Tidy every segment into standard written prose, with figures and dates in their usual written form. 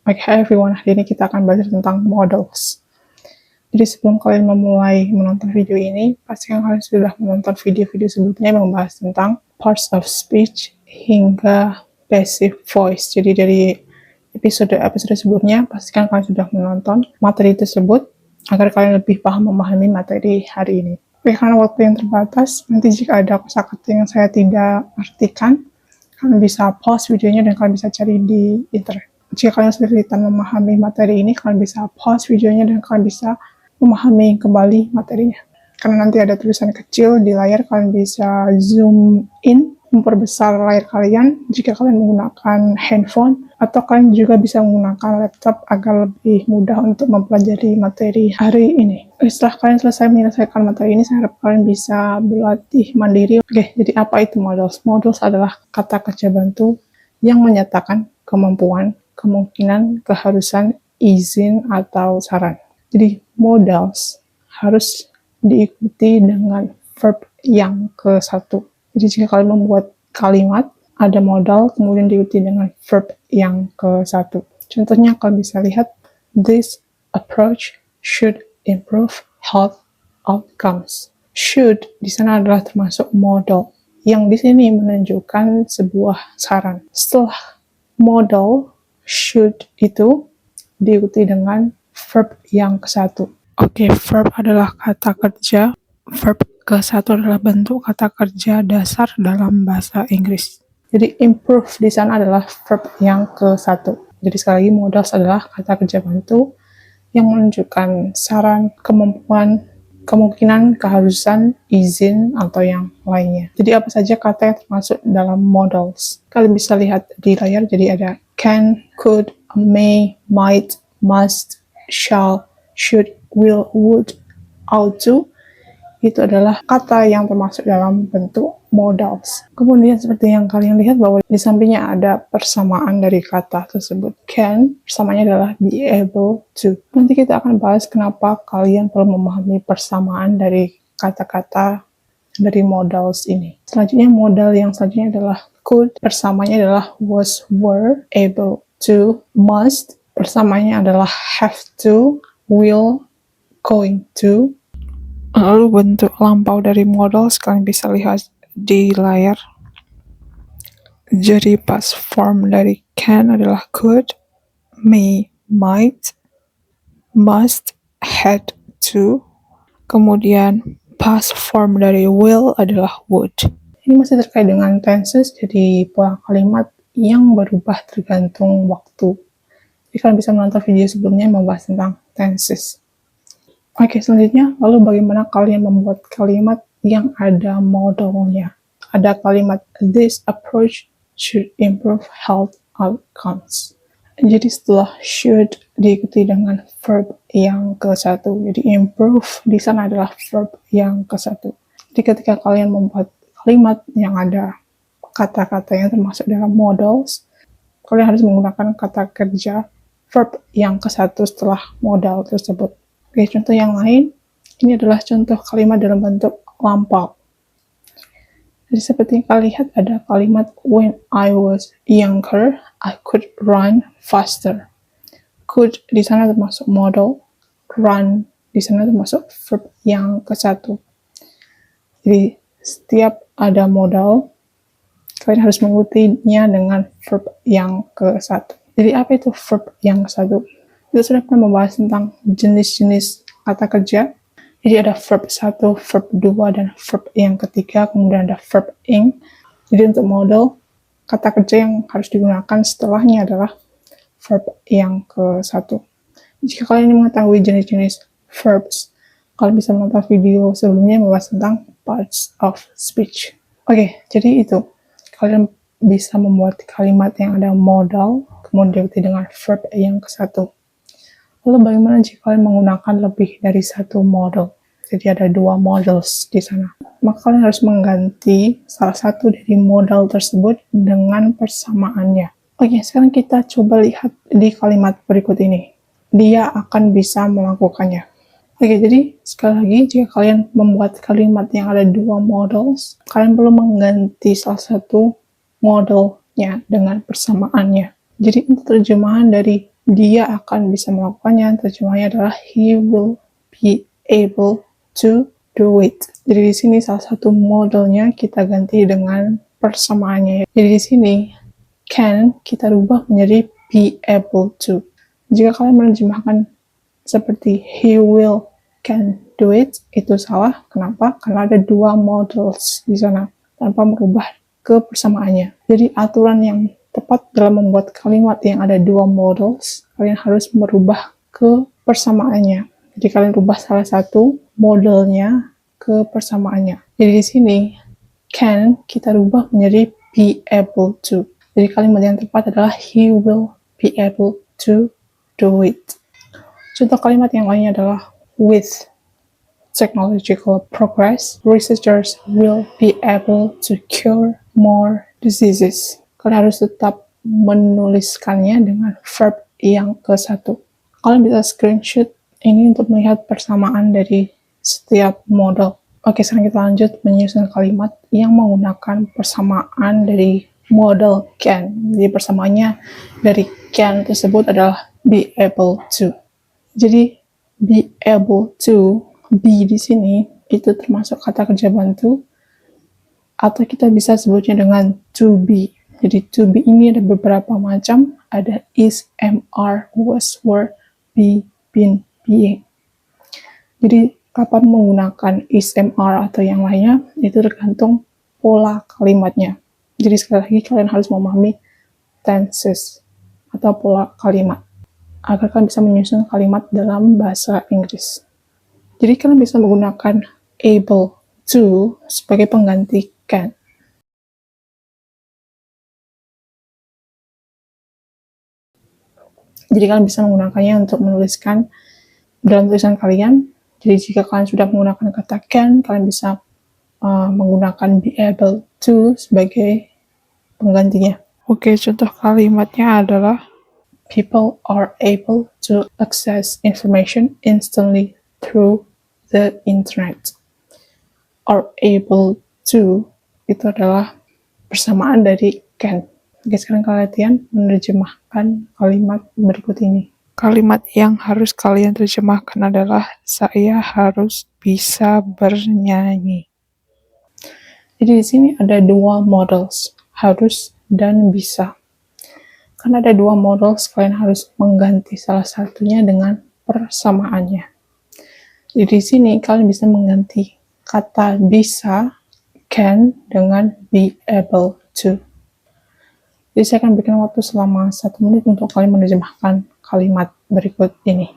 Oke, hi everyone, hari ini kita akan belajar tentang models. Jadi sebelum kalian memulai menonton video ini, pastikan kalian sudah menonton video-video sebelumnya yang membahas tentang parts of speech hingga passive voice. Jadi dari episode sebelumnya, pastikan kalian sudah menonton materi tersebut agar kalian lebih paham memahami materi hari ini. Oke, karena waktu yang terbatas, nanti jika ada kosakata yang saya tidak artikan, kalian bisa pause videonya dan kalian bisa cari di internet. Jika kalian kesulitan memahami materi ini, kalian bisa pause videonya dan kalian bisa memahami kembali materinya. Karena nanti ada tulisan kecil di layar, kalian bisa zoom in, memperbesar layar kalian jika kalian menggunakan handphone, atau kalian juga bisa menggunakan laptop agar lebih mudah untuk mempelajari materi hari ini. Setelah kalian selesai menyelesaikan materi ini, saya harap kalian bisa berlatih mandiri. Oke, jadi apa itu models? Models adalah kata kerja bantu yang menyatakan kemampuan, kemungkinan, keharusan, izin, atau saran. Jadi modals harus diikuti dengan verb yang ke-1. Jadi jika kalian membuat kalimat, ada modal, kemudian diikuti dengan verb yang ke-1. Contohnya kalian bisa lihat, this approach should improve health outcomes. Should di sana adalah termasuk modal, yang di sini menunjukkan sebuah saran. Setelah modal should itu diikuti dengan verb yang ke-1. Oke, verb adalah kata kerja. Verb ke-1 adalah bentuk kata kerja dasar dalam bahasa Inggris. Jadi improve di sana adalah verb yang ke-1. Jadi sekali lagi modals adalah kata kerja bantu yang menunjukkan saran, kemampuan, kemungkinan, keharusan, izin, atau yang lainnya. Jadi apa saja kata yang termasuk dalam modals? Kalian bisa lihat di layar, jadi ada can, could, may, might, must, shall, should, will, would, ought to. Itu adalah kata yang termasuk dalam bentuk modals. Kemudian seperti yang kalian lihat bahwa di sampingnya ada persamaan dari kata tersebut. Can, persamanya adalah be able to. Nanti kita akan bahas kenapa kalian perlu memahami persamaan dari kata-kata dari modals ini. Selanjutnya modal yang selanjutnya adalah could, persamanya adalah was, were, able to, must, persamanya adalah have to, will, going to. Lalu bentuk lampau dari modal kalian bisa lihat di layar. Jadi past form dari can adalah could, may, might, must, had to. Kemudian past form dari will adalah would. Ini masih terkait dengan tenses, jadi pola kalimat yang berubah tergantung waktu. Jadi kalian bisa menonton video sebelumnya yang membahas tentang tenses. Oke, selanjutnya, lalu bagaimana kalian membuat kalimat yang ada modalnya? Ada kalimat, this approach should improve health outcomes. Jadi setelah should diikuti dengan verb yang ke-1. Jadi improve di sana adalah verb yang ke-1. Jadi ketika kalian membuat kalimat yang ada kata-kata yang termasuk dalam modals, kalian harus menggunakan kata kerja verb yang ke-1 setelah modal tersebut. Oke, contoh yang lain, ini adalah contoh kalimat dalam bentuk lampau. Jadi seperti yang kalian lihat ada kalimat when I was younger, I could run faster. Could di sana termasuk modal, run di sana termasuk verb yang ke-1. Jadi setiap ada modal, kalian harus mengikutinya dengan verb yang ke-1. Jadi apa itu verb yang ke-1? Kita sudah pernah membahas tentang jenis-jenis kata kerja. Jadi ada verb 1, verb 2, dan verb yang ketiga, kemudian ada verb ing. Jadi untuk modal, kata kerja yang harus digunakan setelahnya adalah verb yang ke-1. Jika kalian ingin mengetahui jenis-jenis verbs, kalian bisa menonton video sebelumnya yang membahas tentang parts of speech. Oke, jadi itu. Kalian bisa membuat kalimat yang ada modal, kemudian diikuti dengan verb yang ke-1. Lalu bagaimana jika kalian menggunakan lebih dari satu model? Jadi ada 2 models di sana. Maka kalian harus mengganti salah satu dari model tersebut dengan persamaannya. Oke, sekarang kita coba lihat di kalimat berikut ini. Dia akan bisa melakukannya. Oke, jadi sekali lagi jika kalian membuat kalimat yang ada 2 models, kalian perlu mengganti salah satu modelnya dengan persamaannya. Jadi untuk terjemahan dari dia akan bisa melakukannya. Terjemahnya adalah he will be able to do it. Jadi di sini salah satu modelnya kita ganti dengan persamaannya. Jadi di sini can kita rubah menjadi be able to. Jika kalian menerjemahkan seperti he will can do it, itu salah. Kenapa? Karena ada dua models di sana tanpa merubah ke persamaannya. Jadi aturan yang tepat dalam membuat kalimat yang ada dua models, kalian harus merubah ke persamaannya. Jadi kalian rubah salah satu modelnya ke persamaannya. Jadi di sini can kita rubah menjadi be able to. Jadi kalimat yang tepat adalah he will be able to do it. Contoh kalimat yang lainnya adalah with technological progress, researchers will be able to cure more diseases. Kalian harus tetap menuliskannya dengan verb yang ke-1. Kalian bisa screenshot ini untuk melihat persamaan dari setiap model. Oke, sekarang kita lanjut menyusun kalimat yang menggunakan persamaan dari model can. Jadi persamaannya dari can tersebut adalah be able to. Jadi be able to, be di sini itu termasuk kata kerja bantu, atau kita bisa sebutnya dengan to be. Jadi to be ini ada beberapa macam, ada is, am, are, was, were, be, been, being. Jadi kapan menggunakan is, am, are atau yang lainnya itu tergantung pola kalimatnya. Jadi sekali lagi kalian harus memahami tenses atau pola kalimat agar kalian bisa menyusun kalimat dalam bahasa Inggris. Jadi kalian bisa menggunakan able to sebagai pengganti can. Jadi kalian bisa menggunakannya untuk menuliskan dalam tulisan kalian. Jadi jika kalian sudah menggunakan kata can, kalian bisa menggunakan be able to sebagai penggantinya. Oke, contoh kalimatnya adalah people are able to access information instantly through the internet. Are able to itu adalah persamaan dari can. Oke, sekarang kalian menerjemahkan kalimat berikut ini. Kalimat yang harus kalian terjemahkan adalah saya harus bisa bernyanyi. Jadi di sini ada dua models, harus dan bisa. Karena ada dua models, kalian harus mengganti salah satunya dengan persamaannya. Jadi di sini kalian bisa mengganti kata bisa, can, dengan be able to. Jadi saya akan berikan waktu selama 1 menit untuk kalian menerjemahkan kalimat berikut ini.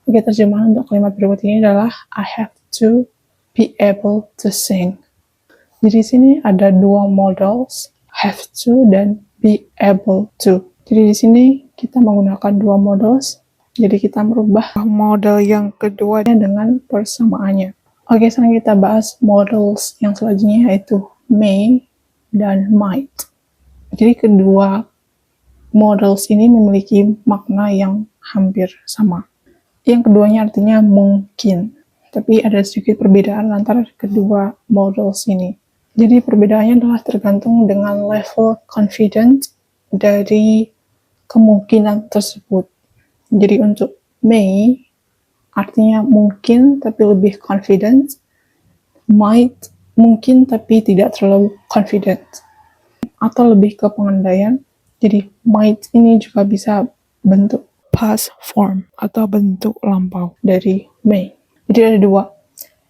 Oke, terjemahan untuk kalimat berikut ini adalah I have to be able to sing. Jadi di sini ada dua models, have to dan be able to. Jadi di sini kita menggunakan dua models, jadi kita merubah model yang kedua dengan persamaannya. Oke, sekarang kita bahas models yang selanjutnya yaitu may dan might. Jadi kedua models ini memiliki makna yang hampir sama. Yang keduanya artinya mungkin, tapi ada sedikit perbedaan antara kedua models ini. Jadi perbedaannya adalah tergantung dengan level confident dari kemungkinan tersebut. Jadi untuk may artinya mungkin tapi lebih confident. might mungkin tapi tidak terlalu confident, atau lebih ke pengandaian. Jadi might ini juga bisa bentuk past form atau bentuk lampau dari may. Jadi ada dua,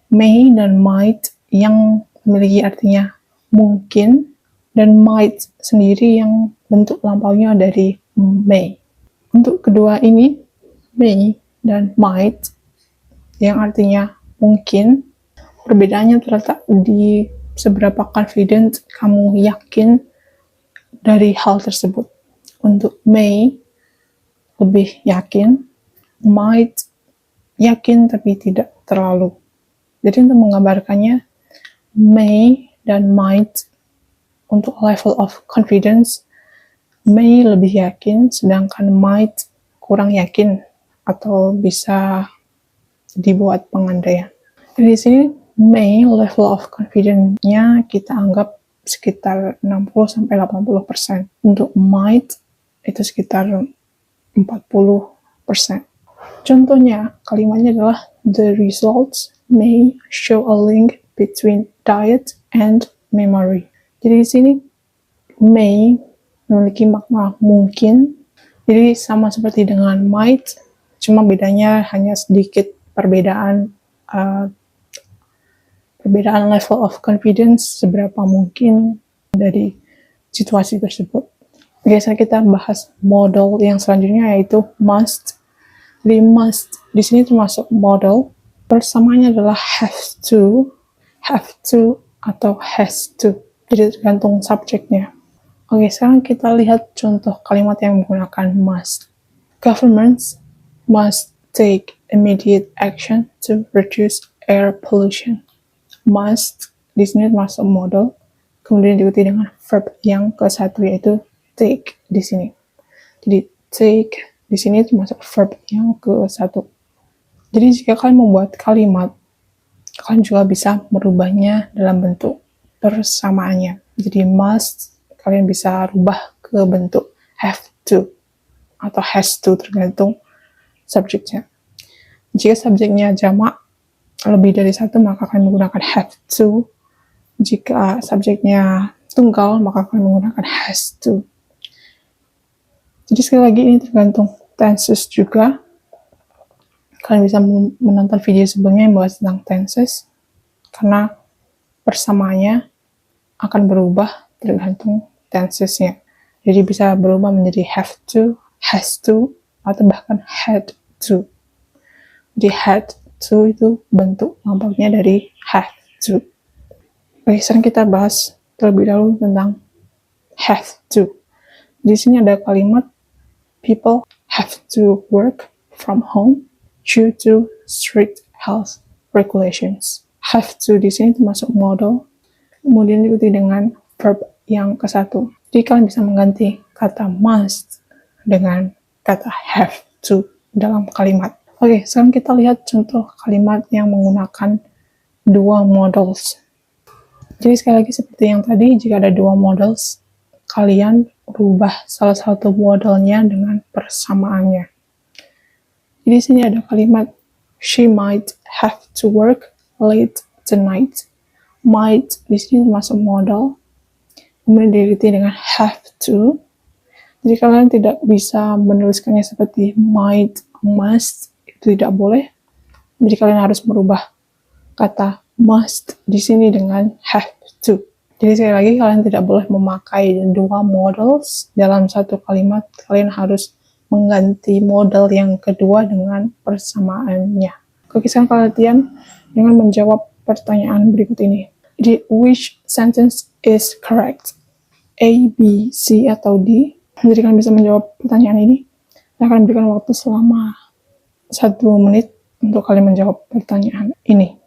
may dan might, yang memiliki artinya mungkin, dan might sendiri yang bentuk lampaunya dari may. Untuk kedua ini, may dan might yang artinya mungkin, perbedaannya terletak di seberapa confident kamu yakin dari hal tersebut. Untuk may, lebih yakin, might, yakin tapi tidak terlalu. Jadi untuk menggambarkannya, may dan might untuk level of confidence, may lebih yakin, sedangkan might kurang yakin atau bisa dibuat pengandaian. Di sini may level of confidence-nya kita anggap sekitar 60-80%. Untuk might itu sekitar 40%. Contohnya, kalimatnya adalah the results may show a link between diet and memory. Jadi di sini may memiliki makna mungkin. Jadi sama seperti dengan might, cuma bedanya hanya sedikit perbedaan level of confidence, seberapa mungkin dari situasi tersebut. Oke, sekarang kita bahas model yang selanjutnya, yaitu must. Jadi must di sini termasuk model. Persamaannya adalah have to, atau has to. Jadi tergantung subjeknya. Oke, sekarang kita lihat contoh kalimat yang menggunakan must. Governments must take immediate action to reduce air pollution. Must di sini termasuk model, kemudian diikuti dengan verb yang ke satu, yaitu take di sini. Jadi take di sini termasuk verb yang ke satu. Jadi jika kalian membuat kalimat, kalian juga bisa merubahnya dalam bentuk persamaannya. Jadi must kalian bisa rubah ke bentuk have to atau has to, tergantung subjeknya. Jika subjeknya jamak lebih dari satu, maka kalian menggunakan have to. Jika subjeknya tunggal, maka kalian menggunakan has to. Jadi sekali lagi ini tergantung tenses juga. Kalian bisa menonton video sebelumnya yang membahas tentang tenses, karena persamaannya akan berubah tergantung tensesnya. Jadi bisa berubah menjadi have to, has to, atau bahkan had to. Jadi had to itu bentuk lampaunya dari have to. Oke, sekarang kita bahas terlebih dahulu tentang have to. Di sini ada kalimat people have to work from home due to strict health regulations. Have to di sini termasuk modal, kemudian diikuti dengan verb yang ke satu. Jadi kalian bisa mengganti kata must dengan kata have to dalam kalimat. Oke, sekarang kita lihat contoh kalimat yang menggunakan dua modals. Jadi sekali lagi seperti yang tadi, jika ada dua modals, kalian rubah salah satu modalnya dengan persamaannya. Jadi sini ada kalimat she might have to work late tonight. Might di sini termasuk modal, kemudian diikuti dengan have to. Jadi kalian tidak bisa menuliskannya seperti might, must, itu tidak boleh. Jadi kalian harus merubah kata must di sini dengan have to. Jadi sekali lagi, kalian tidak boleh memakai dua modals dalam satu kalimat. Kalian harus mengganti modal yang kedua dengan persamaannya. Oke, sekarang kalian latihan dengan menjawab pertanyaan berikut ini. Jadi, which sentence is correct? A, B, C, atau D? Jadi kalian bisa menjawab pertanyaan ini. Saya akan berikan waktu selama 1 menit untuk kalian menjawab pertanyaan ini.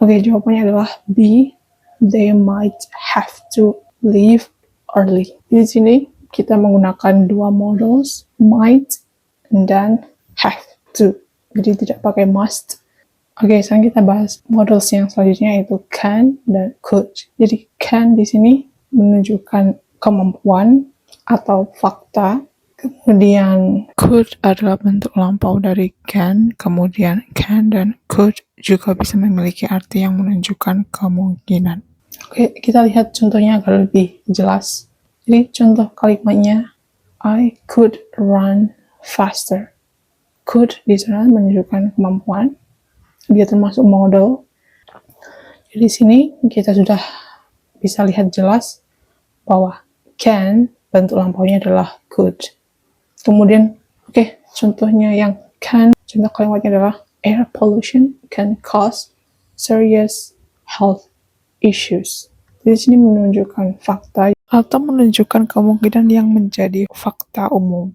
Oke, jawabannya adalah B. They might have to leave early. Di sini kita menggunakan dua modals, might dan have to. Jadi tidak pakai must. Oke, sekarang kita bahas modals yang selanjutnya, yaitu can dan could. Jadi can di sini menunjukkan kemampuan atau fakta. Kemudian could adalah bentuk lampau dari can. Kemudian can dan could juga bisa memiliki arti yang menunjukkan kemungkinan. Oke, kita lihat contohnya agar lebih jelas. Jadi contoh kalimatnya, I could run faster. Could di sana menunjukkan kemampuan. Dia termasuk modal. Jadi di sini kita sudah bisa lihat jelas bahwa can bentuk lampaunya adalah could. Kemudian, contohnya yang can, contoh kalimatnya adalah air pollution can cause serious health issues. Di sini menunjukkan fakta atau menunjukkan kemungkinan yang menjadi fakta umum.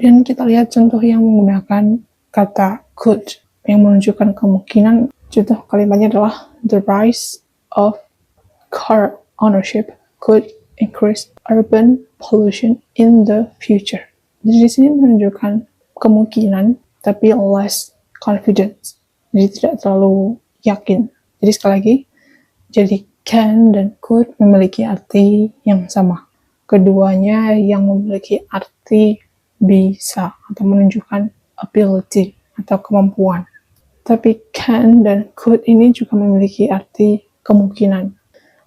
Kemudian kita lihat contoh yang menggunakan kata could yang menunjukkan kemungkinan. Contoh kalimatnya adalah the rise of car ownership could increase urban pollution in the future. Jadi di sini menunjukkan kemungkinan, tapi less confidence. Jadi tidak terlalu yakin. Jadi sekali lagi, jadi can dan could memiliki arti yang sama. Keduanya yang memiliki arti bisa atau menunjukkan ability atau kemampuan. Tapi can dan could ini juga memiliki arti kemungkinan.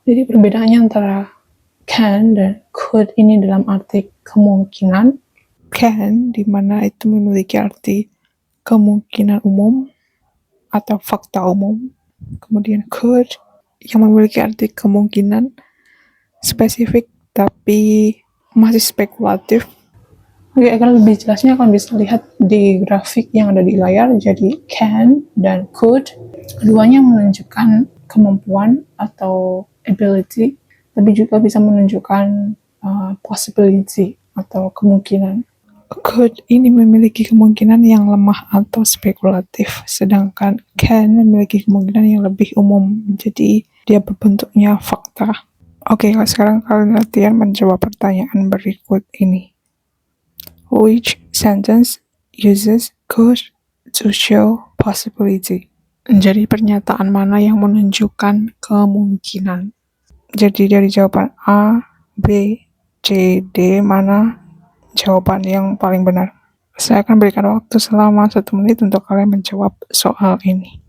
Jadi perbedaannya antara can dan could ini dalam arti kemungkinan. Can di mana itu memiliki arti kemungkinan umum atau fakta umum. Kemudian could yang memiliki arti kemungkinan spesifik tapi masih spekulatif. Oke, agar lebih jelasnya akan bisa lihat di grafik yang ada di layar. Jadi can dan could keduanya menunjukkan kemampuan atau ability, tapi juga bisa menunjukkan possibility atau kemungkinan. Could ini memiliki kemungkinan yang lemah atau spekulatif, sedangkan can memiliki kemungkinan yang lebih umum, jadi dia berbentuknya fakta. Oke, sekarang kalian latihan menjawab pertanyaan berikut ini. Which sentence uses could to show possibility? Jadi pernyataan mana yang menunjukkan kemungkinan? Jadi dari jawaban A, B, C, D, mana jawaban yang paling benar? Saya akan berikan waktu selama 1 menit untuk kalian menjawab soal ini.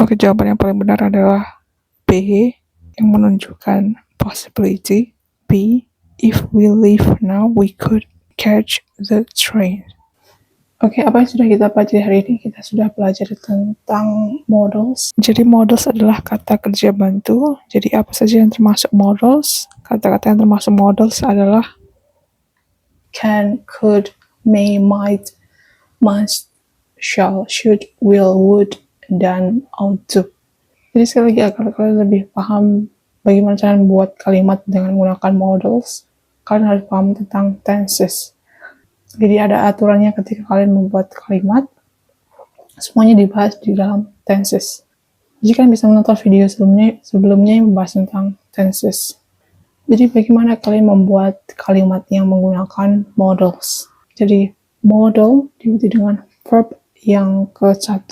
Oke, jawaban yang paling benar adalah B, yang menunjukkan possibility. B, if we leave now, we could catch the train. Oke, apa yang sudah kita pelajari hari ini? Kita sudah belajar tentang modals. Jadi modals adalah kata kerja bantu. Jadi apa saja yang termasuk modals? Kata-kata yang termasuk modals adalah can, could, may, might, must, shall, should, will, would, dan ought to. Jadi sekali lagi agar kalian lebih paham bagaimana cara membuat kalimat dengan menggunakan modals, kalian harus paham tentang tenses. Jadi ada aturannya ketika kalian membuat kalimat, semuanya dibahas di dalam tenses. Jadi kalian bisa menonton video sebelumnya yang membahas tentang tenses. Jadi bagaimana kalian membuat kalimat yang menggunakan modals? Jadi modal diikuti dengan verb yang ke-1.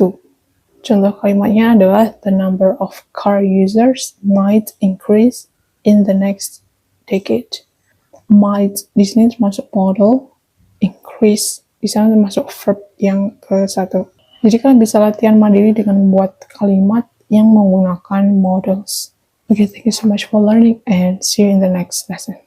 Contoh kalimatnya adalah the number of car users might increase in the next decade. Might di sini termasuk modal, increase di sana termasuk verb yang ke-1. Jadi kalian bisa latihan mandiri dengan membuat kalimat yang menggunakan modals. Okay, thank you so much for learning and see you in the next lesson.